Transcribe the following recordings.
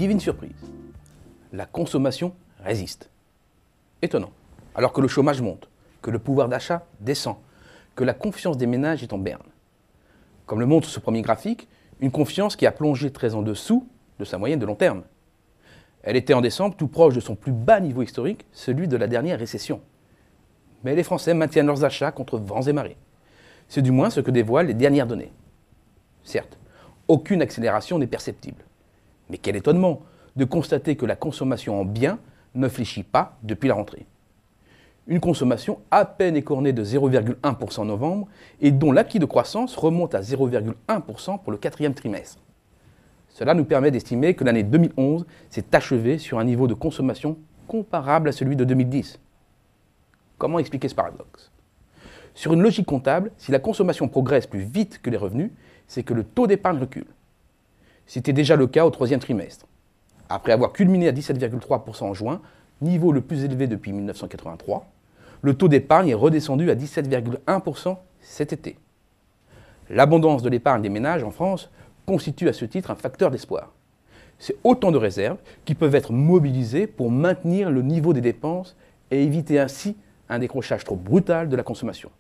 divine surprise, la consommation résiste. Étonnant. Alors que le chômage monte, que le pouvoir d'achat descend, que la confiance des ménages est en berne. Comme le montre ce premier graphique, une confiance qui a plongé très en dessous de sa moyenne de long terme. Elle était en décembre tout proche de son plus bas niveau historique, celui de la dernière récession. Mais les Français maintiennent leurs achats contre vents et marées. C'est du moins ce que dévoilent les dernières données. Certes, aucune accélération n'est perceptible. Mais quel étonnement de constater que la consommation en biens ne fléchit pas depuis la rentrée. Une consommation à peine écornée de 0,1% en novembre et dont l'acquis de croissance remonte à 0,1% pour le quatrième trimestre. Cela nous permet d'estimer que l'année 2011 s'est achevée sur un niveau de consommation comparable à celui de 2010. Comment expliquer ce paradoxe? Sur une logique comptable, si la consommation progresse plus vite que les revenus, c'est que le taux d'épargne recule. C'était déjà le cas au troisième trimestre. Après avoir culminé à 17,3% en juin, niveau le plus élevé depuis 1983, le taux d'épargne est redescendu à 17,1% cet été. L'abondance de l'épargne des ménages en France constitue à ce titre un facteur d'espoir. C'est autant de réserves qui peuvent être mobilisées pour maintenir le niveau des dépenses et éviter ainsi un décrochage trop brutal de la consommation.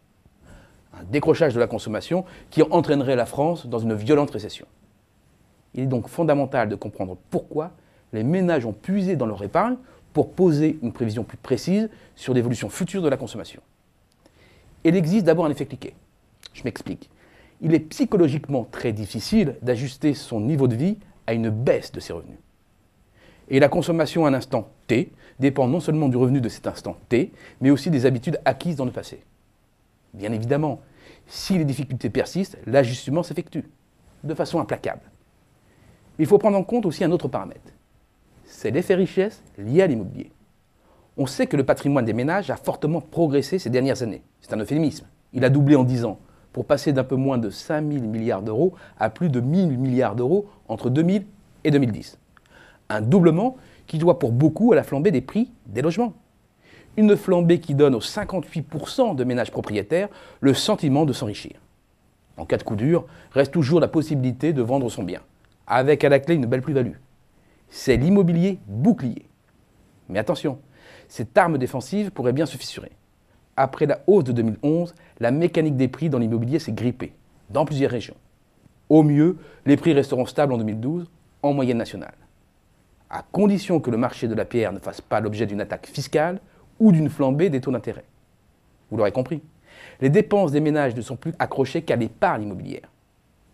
Un décrochage de la consommation qui entraînerait la France dans une violente récession. Il est donc fondamental de comprendre pourquoi les ménages ont puisé dans leur épargne pour poser une prévision plus précise sur l'évolution future de la consommation. Il existe d'abord un effet cliquet. Je m'explique. Il est psychologiquement très difficile d'ajuster son niveau de vie à une baisse de ses revenus. Et la consommation à un instant T dépend non seulement du revenu de cet instant T, mais aussi des habitudes acquises dans le passé. Bien évidemment, si les difficultés persistent, l'ajustement s'effectue, de façon implacable. Mais il faut prendre en compte aussi un autre paramètre. C'est l'effet richesse lié à l'immobilier. On sait que le patrimoine des ménages a fortement progressé ces dernières années. C'est un euphémisme. Il a doublé en 10 ans, pour passer d'un peu moins de 5 000 milliards d'euros à plus de 1 000 milliards d'euros entre 2000 et 2010. Un doublement qui doit pour beaucoup à la flambée des prix des logements. Une flambée qui donne aux 58% de ménages propriétaires le sentiment de s'enrichir. En cas de coup dur, reste toujours la possibilité de vendre son bien, avec à la clé une belle plus-value. C'est l'immobilier bouclier. Mais attention, cette arme défensive pourrait bien se fissurer. Après la hausse de 2011, la mécanique des prix dans l'immobilier s'est grippée, dans plusieurs régions. Au mieux, les prix resteront stables en 2012, en moyenne nationale. À condition que le marché de la pierre ne fasse pas l'objet d'une attaque fiscale ou d'une flambée des taux d'intérêt. Vous l'aurez compris, les dépenses des ménages ne sont plus accrochées qu'à l'épargne immobilière.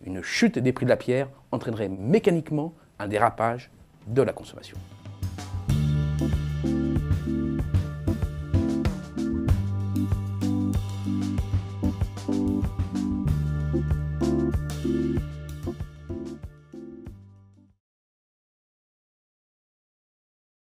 Une chute des prix de la pierre entraînerait mécaniquement un dérapage de la consommation.